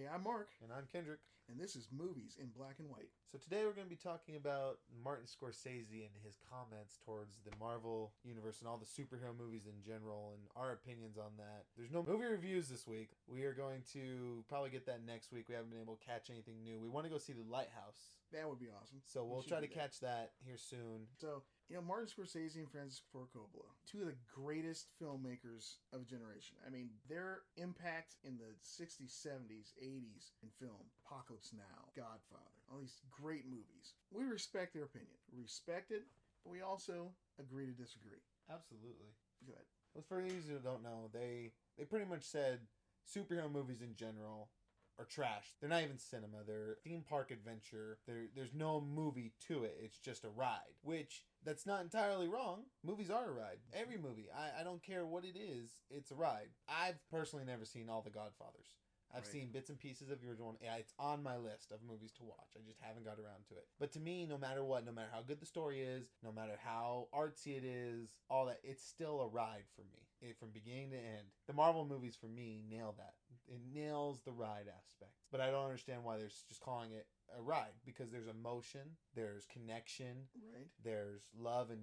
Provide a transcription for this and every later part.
Hey, I'm Mark, And I'm Kendrick. and this is Movies in Black and White. So today we're going to be talking about Martin Scorsese and his comments towards the Marvel universe and all the superhero movies in general and our opinions on that. There's no movie reviews this week. We are going to probably get that next week. We haven't been able to catch anything new. We want to go see The Lighthouse. That would be awesome. So we'll try to catch that here soon. So, Martin Scorsese and Francis Ford Coppola, two of the greatest filmmakers of a generation. I mean, their impact in the 60s, 70s, 80s in film, Apocalypse Now, Godfather, all these great movies. We respect their opinion. We respect it, but we also agree to disagree. Absolutely. Go ahead. Well, for those who don't know, they pretty much said superhero movies in general are trash. They're not even cinema. They're theme park adventure. There's no movie to it. It's just a ride. Which, that's not entirely wrong. Movies are a ride. Every movie. I don't care what it is. It's a ride. I've personally never seen all the Godfathers. I've seen bits and pieces of the original one. Yeah, it's on my list of movies to watch. I just haven't got around to it. But to me, no matter what, no matter how good the story is, no matter how artsy it is, all that, it's still a ride for me. From beginning to end. The Marvel movies, for me, nail that. It nails the ride aspect. But I don't understand why they're just calling it a ride. Because there's emotion, there's connection, there's love and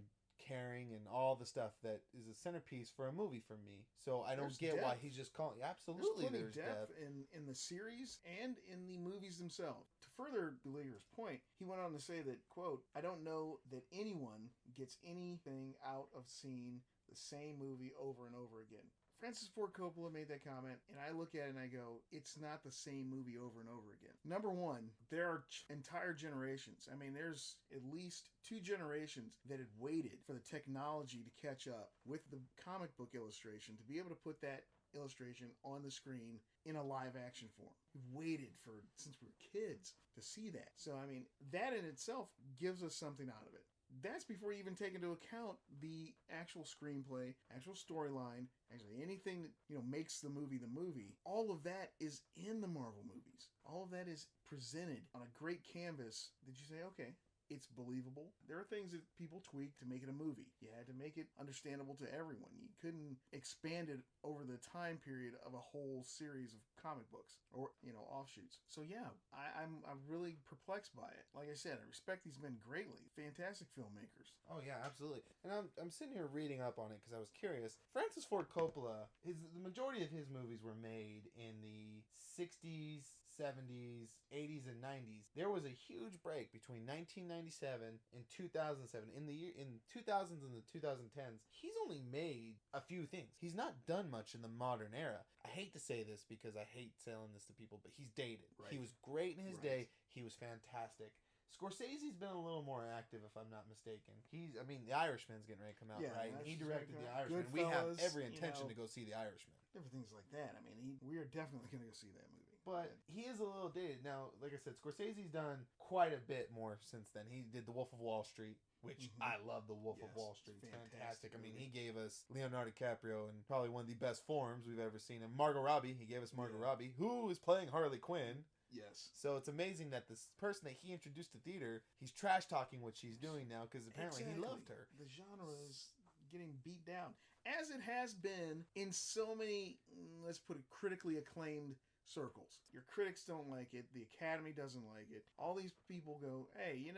caring and all the stuff that is a centerpiece for a movie for me. So I don't get why he's just calling. Absolutely, there's depth in the series and in the movies themselves. To further Belieger's point, he went on to say that, quote, "I don't know that anyone gets anything out of seeing the same movie over and over again." Francis Ford Coppola made that comment, and I look at it and I go, it's not the same movie over and over again. Number one, there are entire generations. I mean, there's at least 2 generations that had waited for the technology to catch up with the comic book illustration to be able to put that illustration on the screen in a live action form. We've waited since we were kids to see that. So, I mean, that in itself gives us something out of it. That's before you even take into account the actual screenplay, actual storyline, actually anything that, makes the movie. All of that is in the Marvel movies. All of that is presented on a great canvas that you say, okay, it's believable. There are things that people tweak to make it a movie. You had to make it understandable to everyone. You couldn't expand it over the time period of a whole series of comic books or, offshoots. So yeah, I'm really perplexed by it. Like I said, I respect these men greatly. Fantastic filmmakers. Oh yeah, absolutely. And I'm sitting here reading up on it because I was curious. Francis Ford Coppola, the majority of his movies were made in the 60s, 70s, 80s, and 90s. There was a huge break between 1997 and 2007. In the 2000s and the 2010s, he's only made a few things. He's not done much in the modern era. I hate to say this because I hate selling this to people, but he's dated. Right. He was great in his day. He was fantastic. Scorsese's been a little more active, if I'm not mistaken. The Irishman's getting ready to come out, right? And he directed The Irishman. Goodfellas, we have every intention to go see The Irishman. Different things like that. I mean, we are definitely going to go see that movie. But he is a little dated. Now, like I said, Scorsese's done quite a bit more since then. He did The Wolf of Wall Street, which I love. The Wolf of Wall Street. It's fantastic. I mean, he gave us Leonardo DiCaprio in probably one of the best forms we've ever seen. And Margot Robbie, he gave us Margot Robbie, who is playing Harley Quinn. Yes. So it's amazing that this person that he introduced to theater, he's trash talking what she's doing now because apparently he loved her. The genre is getting beat down, as it has been in so many, let's put it, critically acclaimed circles. Your critics don't like it. The Academy doesn't like it. All these people go, hey,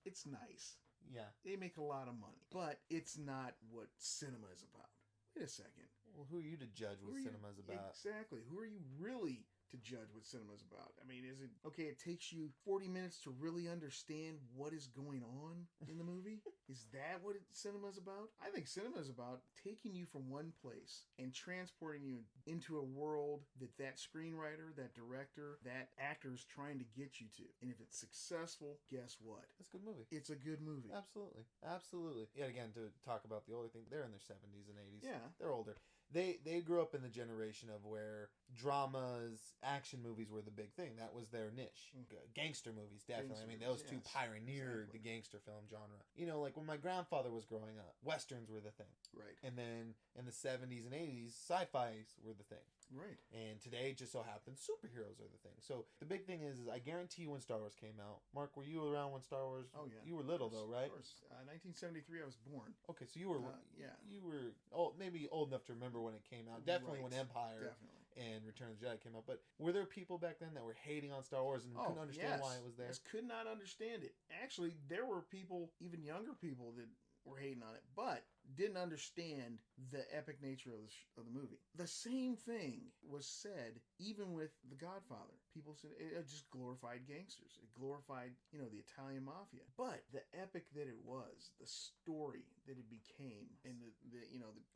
it's nice. Yeah. They make a lot of money, but it's not what cinema is about. Wait a second. Well, who are you to judge what cinema is about? Exactly. Who are you really to judge what cinema is about? I mean, is it okay? It takes you 40 minutes to really understand what is going on in the movie. Is that what cinema is about? I think cinema is about taking you from one place and transporting you into a world that screenwriter, that director, that actor is trying to get you to. And if it's successful, guess what? It's a good movie. It's a good movie. Absolutely. Yet again, to talk about the older thing, they're in their 70s and 80s. Yeah. They're older. They grew up in the generation of where dramas, action movies were the big thing. That was their niche. Gangster movies, definitely. Those two pioneered the gangster film genre. Like when my grandfather was growing up, westerns were the thing. Right. And then in the 70s and 80s, sci-fis were the thing. Right. And today, it just so happens, superheroes are the thing. So the big thing is I guarantee you when Star Wars came out. Mark, were you around when Star Wars? Oh, yeah. You were little, though, right? Of course. 1973, I was born. Okay, so you were you were old, maybe old enough to remember when it came out. Definitely when Empire and Return of the Jedi came out. But were there people back then that were hating on Star Wars and couldn't understand why it was there? Yes, could not understand it. Actually, there were people, even younger people, that were hating on it, but didn't understand the epic nature of the movie. The same thing was said even with The Godfather. People said it just glorified gangsters. It glorified, the Italian mafia. But the epic that it was, the story that it became, and the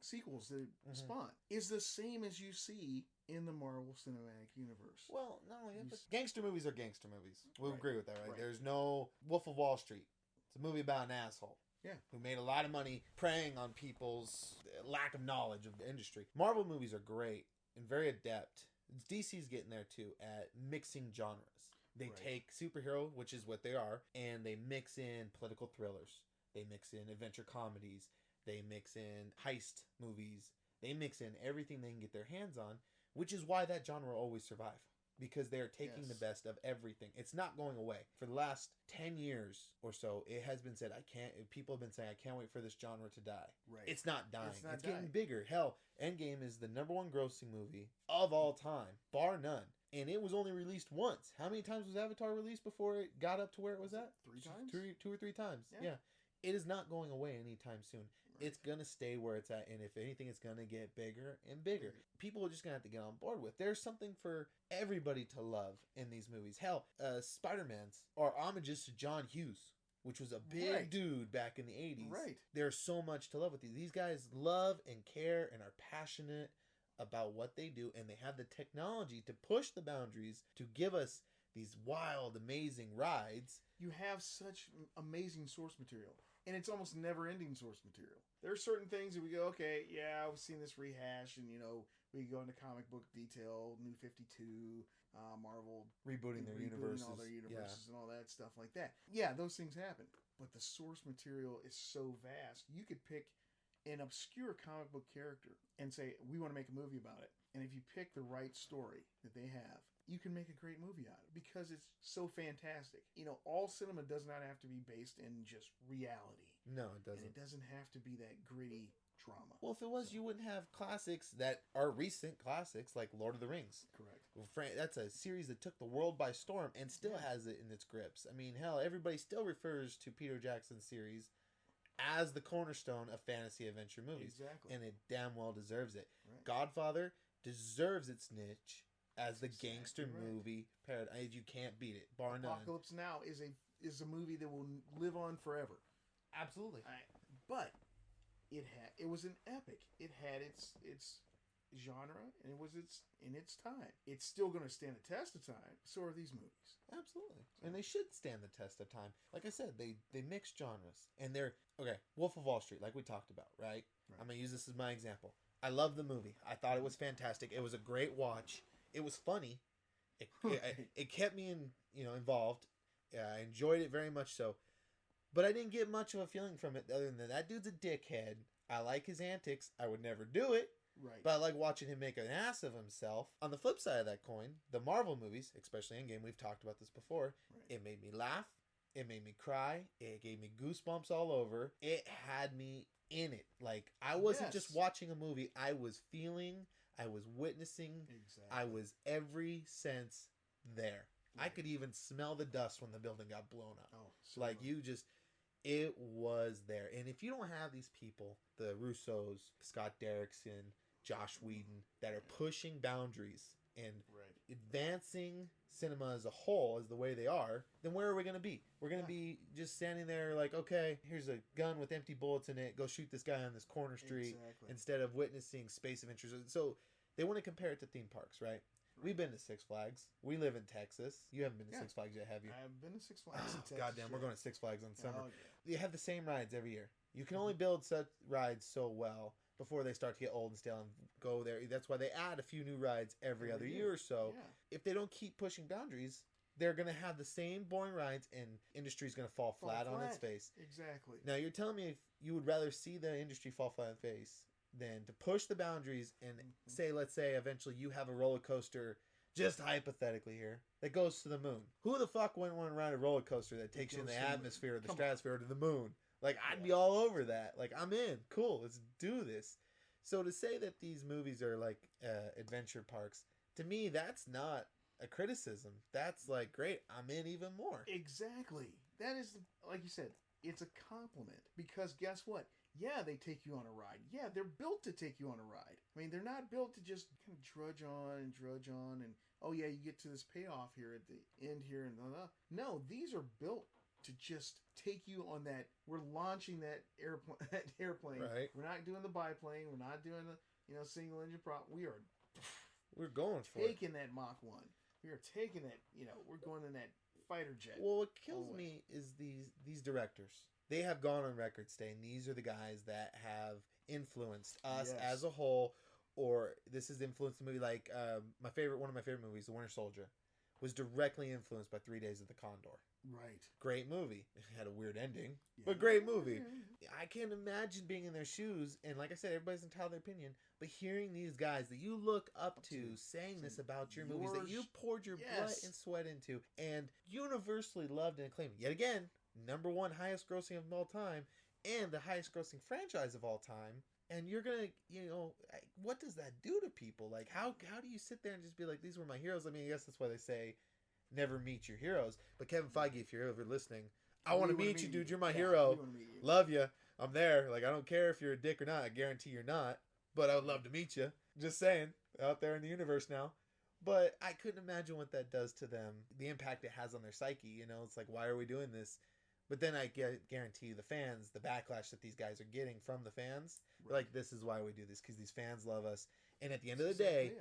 sequels that it spawned is the same as you see in the Marvel Cinematic Universe. Well, not only that, but gangster movies are gangster movies. We'll agree with that, right? Right. There's no Wolf of Wall Street. It's a movie about an asshole. Yeah. Who made a lot of money preying on people's lack of knowledge of the industry. Marvel movies are great and very adept. DC's getting there too at mixing genres. They take superhero, which is what they are, and they mix in political thrillers. They mix in adventure comedies. They mix in heist movies. They mix in everything they can get their hands on, which is why that genre will always survive. Because they are taking the best of everything. It's not going away. For the last 10 years or so, it has been said, people have been saying, I can't wait for this genre to die. Right. It's not dying. It's dying. getting bigger. Hell, Endgame is the #1 grossing movie of all time, bar none. And it was only released once. How many times was Avatar released before it got up to where it was at? 3 times? 2 or 3 times. Yeah. It is not going away anytime soon. Right. It's going to stay where it's at. And if anything, it's going to get bigger and bigger. Right. People are just going to have to get on board with. There's something for everybody to love in these movies. Hell, Spider-Man's are homages to John Hughes, which was a big dude back in the 80s. Right. There's so much to love with these. These guys love and care and are passionate about what they do. And they have the technology to push the boundaries to give us these wild, amazing rides. You have such amazing source material. And it's almost never-ending source material. There are certain things that we go, okay, yeah, I've seen this rehash, and, we go into comic book detail, New 52, Marvel. Rebooting their universes. All their universes and all that stuff like that. Yeah, those things happen. But the source material is so vast. You could pick an obscure comic book character and say, we want to make a movie about it. And if you pick the right story that they have, you can make a great movie out of it because it's so fantastic. All cinema does not have to be based in just reality. No, it doesn't. And it doesn't have to be that gritty drama. Well, if it was, you wouldn't have classics that are recent classics like Lord of the Rings. Correct. Well, that's a series that took the world by storm and still has it in its grips. I mean, hell, everybody still refers to Peter Jackson's series as the cornerstone of fantasy adventure movies. Exactly. And it damn well deserves it. Right. Godfather deserves its niche as the gangster movie paradigm. You can't beat it, bar none. Apocalypse Now is a movie that will live on forever. Absolutely. But it was an epic. It had its genre, and it was in its time. It's still going to stand the test of time. So are these movies. Absolutely. And they should stand the test of time. Like I said, they mix genres. And they're, okay, Wolf of Wall Street, like we talked about, right? I'm going to use this as my example. I love the movie. I thought it was fantastic. It was a great watch. It was funny. It kept me involved. I enjoyed it very much so. But I didn't get much of a feeling from it other than that dude's a dickhead. I like his antics. I would never do it. Right. But I like watching him make an ass of himself. On the flip side of that coin, the Marvel movies, especially Endgame, we've talked about this before, it made me laugh. It made me cry. It gave me goosebumps all over. It had me in it. Like, I wasn't just watching a movie. I was feeling, I was witnessing. Exactly. I was every sense there. Right. I could even smell the dust when the building got blown up. Oh, like, it was there. And if you don't have these people, the Russos, Scott Derrickson, Josh Whedon, that are pushing boundaries and advancing cinema as a whole as the way they are, then where are we going to be? We're going to be just standing there like, okay, here's a gun with empty bullets in it. Go shoot this guy on this corner street instead of witnessing space adventures. So they want to compare it to theme parks, right? We've been to Six Flags. We live in Texas. You haven't been to Six Flags yet, have you? I have been to Six Flags in Texas. Goddamn, we're going to Six Flags in summer. Oh, You have the same rides every year. You can only build such rides so well before they start to get old and stale and go there. That's why they add a few new rides every other year or so. Yeah. If they don't keep pushing boundaries, they're going to have the same boring rides and industry's going to fall flat on its face. Exactly. Now, you're telling me if you would rather see the industry fall flat on its face than to push the boundaries and say, let's say, eventually you have a roller coaster, just hypothetically here, that goes to the moon. Who the fuck wouldn't want to ride a roller coaster that takes you in the atmosphere of the stratosphere to the moon? Like, I'd be all over that. Like, I'm in. Cool. Let's do this. So to say that these movies are like adventure parks, to me, that's not a criticism. That's like, great, I'm in even more. Exactly. That is, like you said, it's a compliment. Because guess what? Yeah, they take you on a ride. Yeah, they're built to take you on a ride. I mean, they're not built to just kind of drudge on, and oh yeah, you get to this payoff here at the end here, and blah, blah. No, these are built to just take you on that. We're launching that airplane. That airplane. Right. We're not doing the biplane. We're not doing the single engine prop. We're going for it. Taking that Mach 1. We are taking that. We're going in that fighter jet. Well, what kills me is these directors. They have gone on record saying these are the guys that have influenced us as a whole, or this has influenced the movie. Like one of my favorite movies, The Winter Soldier, was directly influenced by 3 Days of the Condor. Right. Great movie. It had a weird ending, but great movie. I can't imagine being in their shoes. And like I said, everybody's entitled to their opinion. But hearing these guys that you look up to saying this about your movies that you poured your blood and sweat into and universally loved and acclaimed. Yet again, #1 highest grossing of all time and the highest grossing franchise of all time. And you're going to, what does that do to people? Like, how do you sit there and just be like, these were my heroes? I mean, I guess that's why they say never meet your heroes. But Kevin Feige, if you're ever listening, I want to meet you, dude. You're my hero. Love you. I'm there. Like, I don't care if you're a dick or not. I guarantee you're not. But I would love to meet you. Just saying. Out there in the universe now. But I couldn't imagine what that does to them. The impact it has on their psyche. It's like, why are we doing this? But then I guarantee you the fans, the backlash that these guys are getting from the fans, like, this is why we do this. Because these fans love us. And at the end of the day,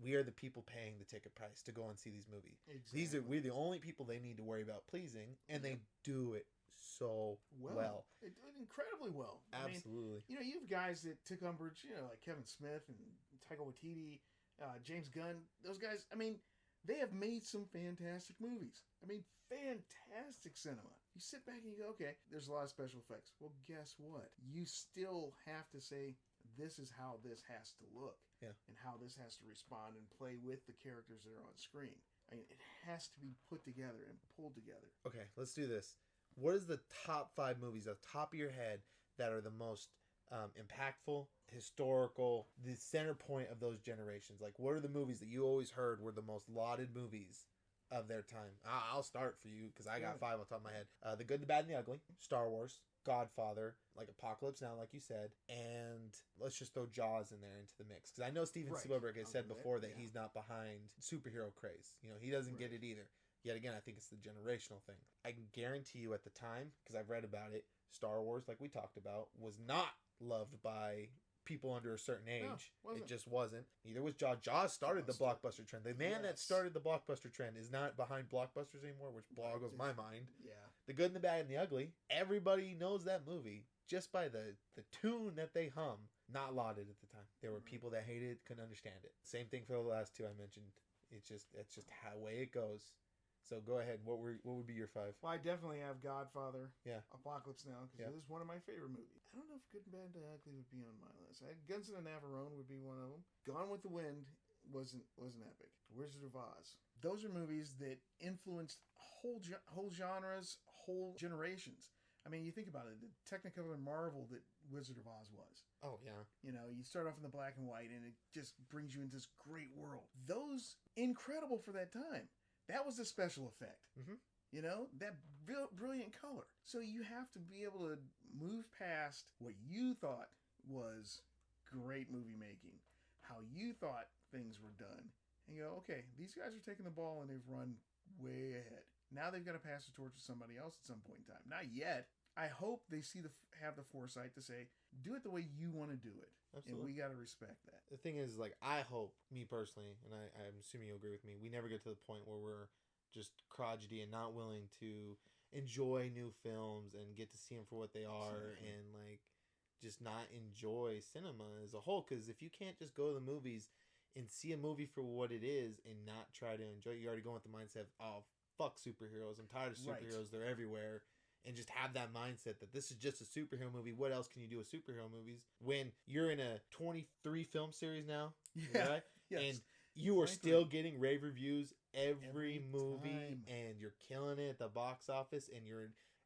we are the people paying the ticket price to go and see these movies. Exactly. We're the only people they need to worry about pleasing. And they do it so well. Incredibly well. Absolutely. I mean, you have guys that took umbrage, like Kevin Smith and Taika Waititi, James Gunn. Those guys, I mean, they have made some fantastic movies. I mean, fantastic cinema. You sit back and you go, okay, there's a lot of special effects. Well, guess what? You still have to say, this is how this has to look. Yeah. And how this has to respond and play with the characters that are on screen. I mean, it has to be put together and pulled together. Okay, let's do this. What is the top 5 movies off the top of your head that are the most impactful, historical, the center point of those generations? Like, what are the movies that you always heard were the most lauded movies of their time? I'll start for you because I got 5 on top of my head. The Good, the Bad, and the Ugly, Star Wars, Godfather, like Apocalypse Now, like you said, and let's just throw Jaws in there into the mix. Because I know Steven Spielberg has said before that he's not behind superhero craze. He doesn't get it either. Yet again, I think it's the generational thing. I can guarantee you at the time, because I've read about it, Star Wars, like we talked about, was not loved by people under a certain age. No, it just wasn't. Neither was Jaws. Jaws started the blockbuster trend. The man that started the blockbuster trend is not behind blockbusters anymore, which boggles my mind. Yeah. The Good and the Bad and the Ugly, everybody knows that movie just by the tune that they hum. Not lauded at the time. There were people that hated it, couldn't understand it. Same thing for the last 2 I mentioned. It's just how way it goes. So go ahead. What would be your 5? Well, I definitely have Godfather. Yeah. Apocalypse Now, because it is one of my favorite movies. I don't know if Good, Bad, and Ugly would be on my list. Guns and the Navarone would be one of them. Gone with the Wind was an epic. Wizard of Oz. Those are movies that influenced whole genres, whole generations. I mean, you think about it, the Technicolor marvel that Wizard of Oz was. Oh, yeah. You start off in the black and white, and it just brings you into this great world. Those, incredible for that time. That was a special effect. Mm-hmm. That brilliant color. So you have to be able to move past what you thought was great movie making, how you thought things were done, and go, okay, these guys are taking the ball and they've run way ahead. Now they've got to pass the torch to somebody else at some point in time. Not yet. I hope they have the foresight to say, do it the way you want to do it. Absolutely. And we got to respect that. The thing is, like, I hope, me personally, and I'm assuming you'll agree with me, we never get to the point where we're just crotchety and not willing to enjoy new films and get to see them for what they are. Exactly. And, like, just not enjoy cinema as a whole. Because if you can't just go to the movies and see a movie for what it is and not try to enjoy it, you're already going with the mindset of, oh, fuck superheroes. I'm tired of superheroes. Right. They're everywhere. And just have that mindset that this is just a superhero movie. What else can you do with superhero movies? When you're in a 23 film series now, right? Yes. And you are still getting rave reviews every movie, and you're killing it at the box office. And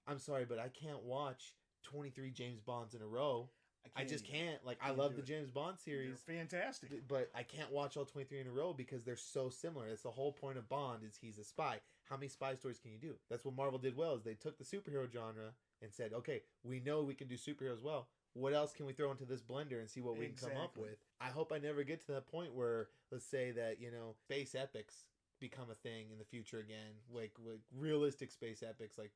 I'm sorry, but I can't watch 23 James Bonds in a row. I just either. can't. Like, I Can't love do the it. James Bond series. They're fantastic. But I can't watch all 23 in a row because they're so similar. That's the whole point of Bond is he's a spy. How many spy stories can you do? That's what Marvel did well is they took the superhero genre and said, okay, we know we can do superheroes well. What else can we throw into this blender and see what we can come up with? I hope I never get to that point where, let's say that, space epics become a thing in the future again, like realistic space epics, like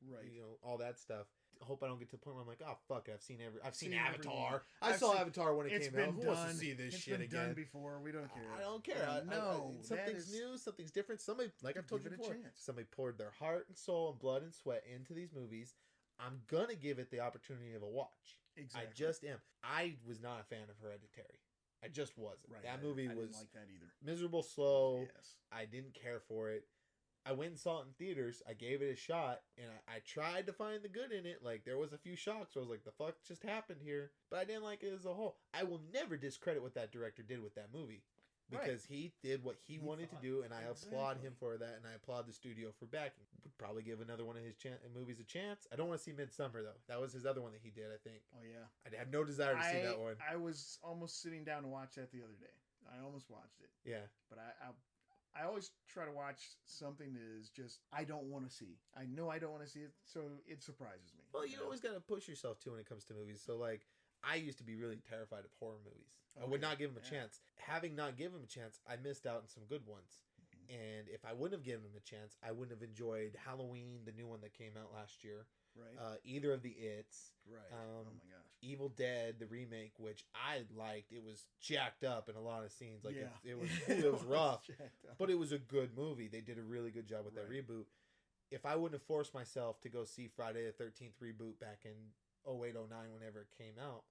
all that stuff. I hope I don't get to the point where I'm like, oh fuck, I've seen Avatar. I saw Avatar when it came out. Who wants to see this shit again? It's been done before. We don't care. I don't care. Something's new, something's different. Somebody, like I've told you before, somebody poured their heart and soul and blood and sweat into these movies. I'm gonna give it the opportunity of a watch. Exactly. I just am. I was not a fan of Hereditary. I just wasn't. Right. That movie was didn't like that either. Miserable, slow. Yes. I didn't care for it. I went and saw it in theaters. I gave it a shot, and I tried to find the good in it. Like, there was a few shocks where I was like, the fuck just happened here? But I didn't like it as a whole. I will never discredit what that director did with that movie. Because he did what he wanted to do, and I applaud him for that, and I applaud the studio for backing. Would probably give another one of his movies a chance. I don't want to see Midsummer, though. That was his other one that he did, I think. Oh, yeah. I had no desire to see that one. I was almost sitting down to watch that the other day. I almost watched it. Yeah. But I always try to watch something that is just, I don't want to see. I know I don't want to see it, so it surprises me. Well, you always got to push yourself, too, when it comes to movies. So, like, I used to be really terrified of horror movies. I would not give them a chance. Having not given them a chance, I missed out on some good ones. Mm-hmm. And if I wouldn't have given them a chance, I wouldn't have enjoyed Halloween, the new one that came out last year. Right. Either of the It's. Right. Oh my gosh. Evil Dead, the remake, which I liked. It was jacked up in a lot of scenes. Like it was rough, but it was a good movie. They did a really good job with that reboot. If I wouldn't have forced myself to go see Friday the 13th reboot back in 08, 09, whenever it came out,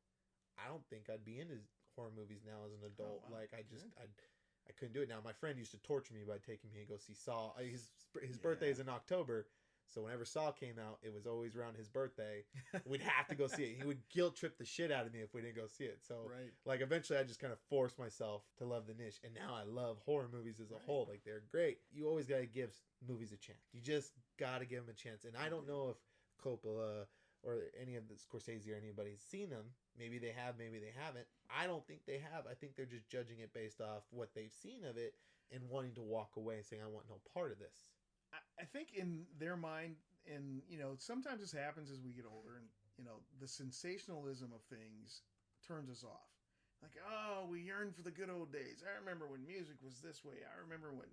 I don't think I'd be into horror movies now as an adult. Oh, wow. Like I couldn't do it now. My friend used to torture me by taking me to go see Saw. His birthday is in October, so whenever Saw came out, it was always around his birthday. We'd have to go see it. He would guilt trip the shit out of me if we didn't go see it. So like eventually I just kind of forced myself to love the niche, and now I love horror movies as a whole. Like they're great. You always gotta give movies a chance. You just gotta give them a chance. And I don't know if Coppola or any of the Scorsese or anybody's seen them. Maybe they have, maybe they haven't. I don't think they have. I think they're just judging it based off what they've seen of it and wanting to walk away saying, I want no part of this. I think in their mind, and, sometimes this happens as we get older, and, the sensationalism of things turns us off. Like, oh, we yearn for the good old days. I remember when music was this way. I remember when,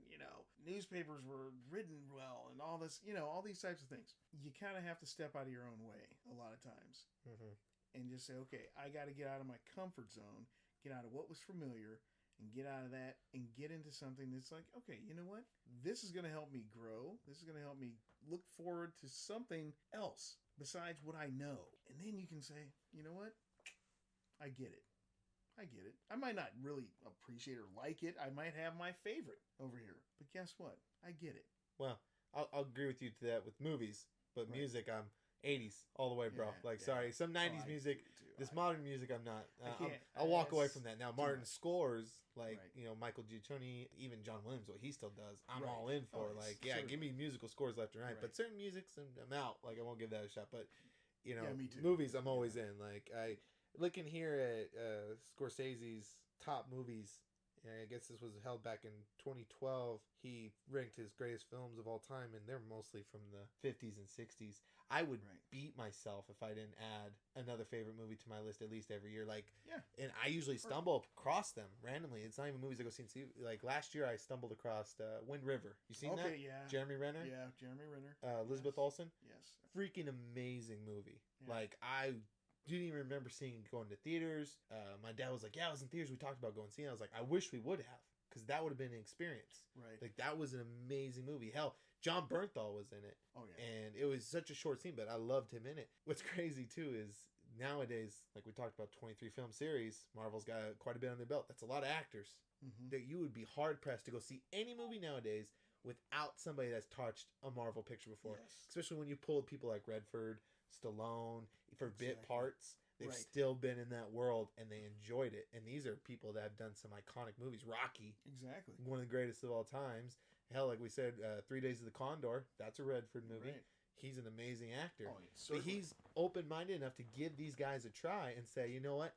newspapers were written well and all this, all these types of things. You kind of have to step out of your own way a lot of times. Mm-hmm. And just say, okay, I got to get out of my comfort zone, get out of what was familiar, and get out of that and get into something that's like, okay, you know what? This is going to help me grow. This is going to help me look forward to something else besides what I know. And then you can say, you know what? I get it. I get it. I might not really appreciate or like it. I might have my favorite over here. But guess what? I get it. Well, I'll agree with you to that with movies. But music, I'm 80s all the way, bro. Sorry, some 90s music. This modern music, I'm not. I'll walk away from that. Now, Martin scores, Michael Giacchini, even John Williams, what he still does, I'm all in for. Give me musical scores left and right. But certain musics, I'm out. Like, I won't give that a shot. But, me too. Movies, I'm always in. Like, looking here at Scorsese's top movies, I guess this was held back in 2012. He ranked his greatest films of all time, and they're mostly from the 50s and 60s. I would beat myself if I didn't add another favorite movie to my list at least every year. And I usually stumble across them randomly. It's not even movies I go see. Like last year, I stumbled across Wind River. You seen that? Okay, yeah. Jeremy Renner? Yeah, Jeremy Renner. Elizabeth Olsen? Yes. Freaking amazing movie. Yeah. Like, I didn't even remember going to theaters. My dad was like, yeah, I was in theaters. We talked about going to see it. I was like, I wish we would have, because that would have been an experience. Right. Like, that was an amazing movie. Hell, John Bernthal was in it. Oh, yeah. And it was such a short scene, but I loved him in it. What's crazy, too, is nowadays, like we talked about 23 film series, Marvel's got quite a bit on their belt. That's a lot of actors. Mm-hmm. That you would be hard-pressed to go see any movie nowadays without somebody that's touched a Marvel picture before. Yes. Especially when you pulled people like Redford, Stallone, for bit parts. They've still been in that world, and they enjoyed it. And these are people that have done some iconic movies. Rocky. Exactly. One of the greatest of all times. Hell, like we said, 3 Days of the Condor. That's a Redford movie. Right. He's an amazing actor. Oh, but he's open-minded enough to give these guys a try and say, you know what?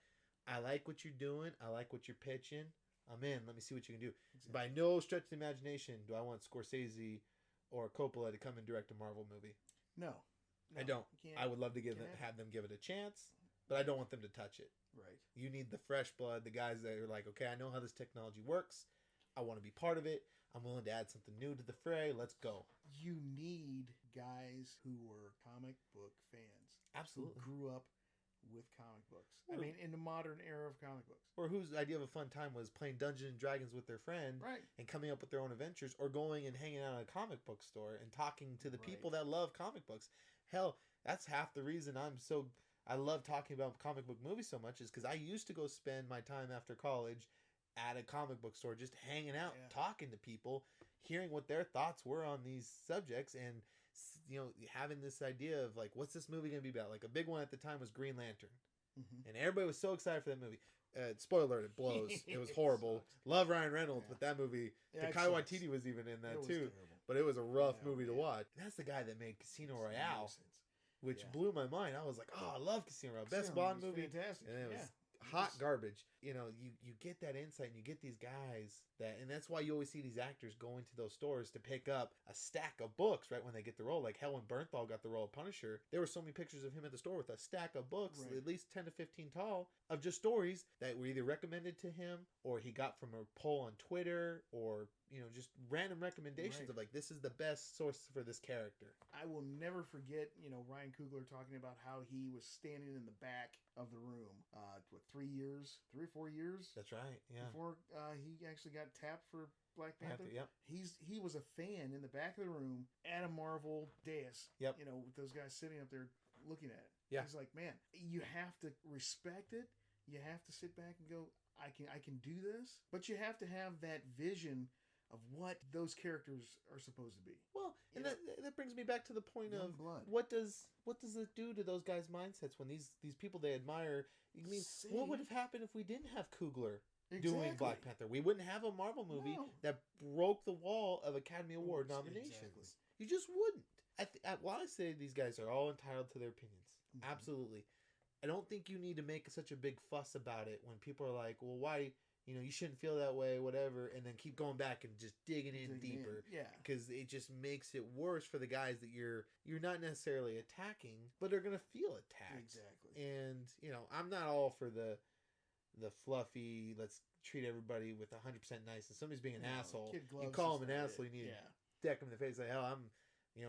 I like what you're doing. I like what you're pitching. I'm in. Let me see what you can do. Exactly. By no stretch of the imagination do I want Scorsese or Coppola to come and direct a Marvel movie. No. I don't. I would love to have them give it a chance, but I don't want them to touch it. Right. You need the fresh blood, the guys that are like, okay, I know how this technology works. I want to be part of it. I'm willing to add something new to the fray. Let's go. You need guys who were comic book fans. Absolutely. Who grew up with comic books. I mean, in the modern era of comic books. Or whose idea of a fun time was playing Dungeons and Dragons with their friend, right, and coming up with their own adventures, or going and hanging out at a comic book store and talking to the people that love comic books. Hell, that's half the reason I love talking about comic book movies so much, is because I used to go spend my time after college at a comic book store just hanging out, talking to people, hearing what their thoughts were on these subjects, and having this idea of like, what's this movie gonna be about? Like, a big one at the time was Green Lantern, and everybody was so excited for that movie. Spoiler alert, it blows. It was horrible. Love Ryan Reynolds, but that movie, Taika Waititi was even in that too. But it was a rough movie to watch. That's the guy that made Casino Royale, which blew my mind. I was like, oh, I love Casino Royale. Best Bond movie. Fantastic. And it was hot garbage. You get that insight, and you get these guys and that's why you always see these actors going to those stores to pick up a stack of books right when they get the role. Like hell, when Bernthal got the role of Punisher, there were so many pictures of him at the store with a stack of books, at least 10 to 15 tall, of just stories that were either recommended to him or he got from a poll on Twitter, or just random recommendations of like, this is the best source for this character. I will never forget, Ryan Coogler talking about how he was standing in the back of the room, 3 or 4 years? That's right, yeah. Before he actually got tapped for Black Panther. Yep. He was a fan in the back of the room at a Marvel dais. Yep. With those guys sitting up there looking at it. Yeah. He's like, man, you have to respect it. You have to sit back and go, I can do this. But you have to have that vision of what those characters are supposed to be. Well, and that brings me back to the point of blood. What does it do to those guys' mindsets when these people they admire? I mean, what would have happened if we didn't have Coogler doing Black Panther? We wouldn't have a Marvel movie that broke the wall of Academy Award nominations. Exactly. You just wouldn't. I say these guys are all entitled to their opinions. Mm-hmm. Absolutely. I don't think you need to make such a big fuss about it when people are like, well, why... you shouldn't feel that way, whatever, and then keep going back and just digging in deeper. Yeah. Because it just makes it worse for the guys that you're not necessarily attacking, but are going to feel attacked. Exactly. And, I'm not all for the fluffy, let's treat everybody with 100% nice. If somebody's being an asshole, you call him an asshole, you need to deck him in the face. Like, hell,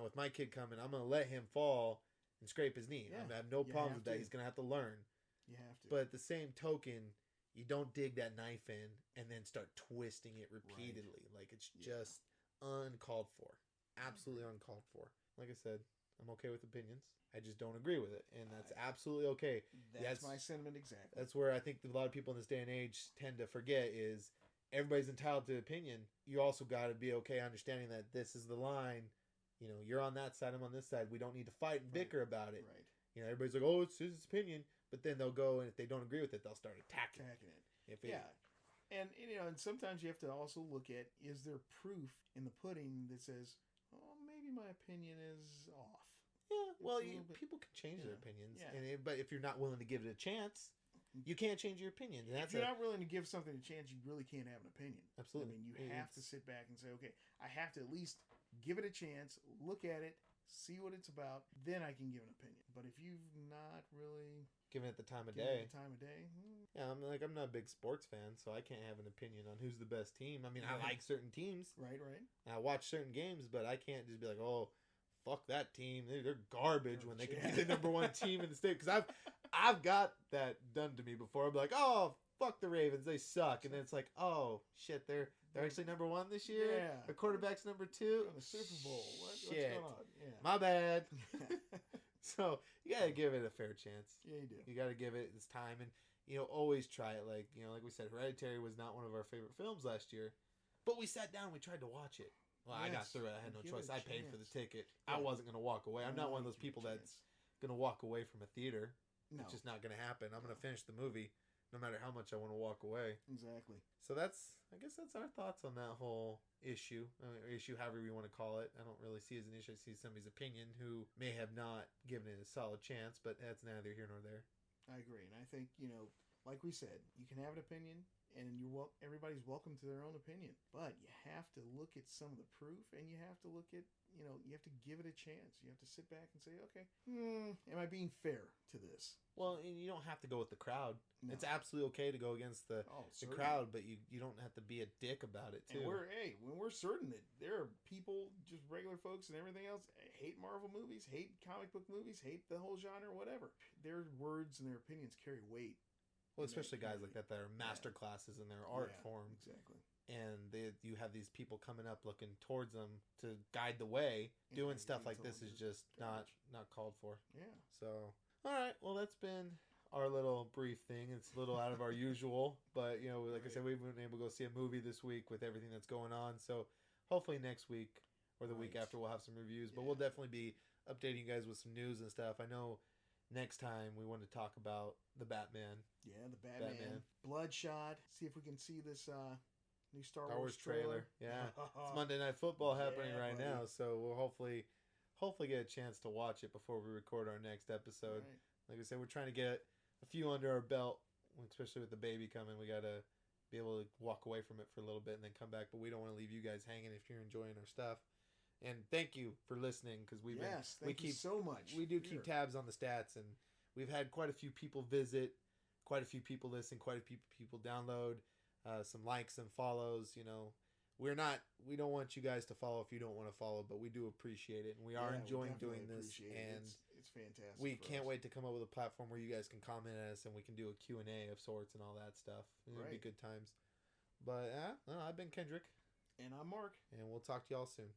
with my kid coming, I'm going to let him fall and scrape his knee. I have no problem with that. He's going to have to learn. You have to. But at the same token... you don't dig that knife in and then start twisting it repeatedly. Like, it's just uncalled for. Absolutely uncalled for. Like I said, I'm okay with opinions. I just don't agree with it. And that's absolutely okay. That's my sentiment exactly. That's where I think a lot of people in this day and age tend to forget is everybody's entitled to opinion. You also got to be okay understanding that this is the line. You're on that side, I'm on this side. We don't need to fight and bicker about it. Right. Everybody's like, oh, it's his opinion. But then they'll go, and if they don't agree with it, they'll start attacking it. And sometimes you have to also look at, is there proof in the pudding that says, oh, maybe my opinion is off? Yeah, well, people can change their opinions. Yeah. But if you're not willing to give it a chance, you can't change your opinion. And if you're not willing to give something a chance, you really can't have an opinion. Absolutely. I mean, you have to sit back and say, okay, I have to at least give it a chance, look at it, see what it's about, then I can give an opinion. But if you've not really... given it the time of day. Yeah, I'm not a big sports fan, so I can't have an opinion on who's the best team. I mean, I like certain teams. Right. I watch certain games, but I can't just be like, oh, fuck that team. They're garbage when they can be the number one team in the state. Because I've got that done to me before. I'm like, oh, fuck the Ravens. They suck. And then it's like, oh, shit, they're actually number one this year? Yeah. The quarterback's number two? The Super Bowl. What's shit. going on? Yeah. My bad. So you gotta give it a fair chance. Yeah, you do. You gotta give it its time, and always try it. Like like we said, Hereditary was not one of our favorite films last year, but we sat down, we tried to watch it. Well, I got through it. I had no choice. I paid for the ticket. Yeah. I wasn't gonna walk away. I'm not one of those people that's gonna walk away from a theater. No. It's just not gonna happen. I'm gonna finish the movie, no matter how much I want to walk away. Exactly. So I guess that's our thoughts on that whole issue, or issue, however you want to call it. I don't really see it as an issue. I see somebody's opinion who may have not given it a solid chance, but that's neither here nor there. I agree. And I think, like we said, you can have an opinion, and everybody's welcome to their own opinion. But you have to look at some of the proof, and you have to look at, you have to give it a chance. You have to sit back and say, okay, am I being fair to this? Well, and you don't have to go with the crowd. No. It's absolutely okay to go against the crowd, but you don't have to be a dick about it too. And when we're certain that there are people, just regular folks and everything else, hate Marvel movies, hate comic book movies, hate the whole genre, whatever. Their words and their opinions carry weight. Well, especially guys like that are master classes in their art form. Exactly. And you have these people coming up looking towards them to guide the way. Doing stuff like this is just not called for. Yeah. So, all right. Well, that's been our little brief thing. It's a little out of our usual, but like I said, we've been able to go see a movie this week with everything that's going on. So hopefully next week or the week after we'll have some reviews, but we'll definitely be updating you guys with some news and stuff. I know next time we want to talk about the Batman. Yeah, the Batman. Bloodshot. See if we can see this new Star Wars trailer. Yeah. It's Monday Night Football happening right now, so we'll hopefully get a chance to watch it before we record our next episode. Right. Like I said, we're trying to get a few under our belt, especially with the baby coming. We got to be able to walk away from it for a little bit and then come back, but we don't want to leave you guys hanging if you're enjoying our stuff. And thank you for listening, because thank you so much. We do keep tabs on the stats, and we've had quite a few people visit, quite a few people listen, quite a few people download, some likes and follows. We don't want you guys to follow if you don't want to follow, but we do appreciate it, and we are enjoying doing this, and it's fantastic. We can't wait to come up with a platform where you guys can comment at us, and we can do a Q&A of sorts and all that stuff. It'll be good times. But I've been Kendrick. And I'm Mark. And we'll talk to y'all soon.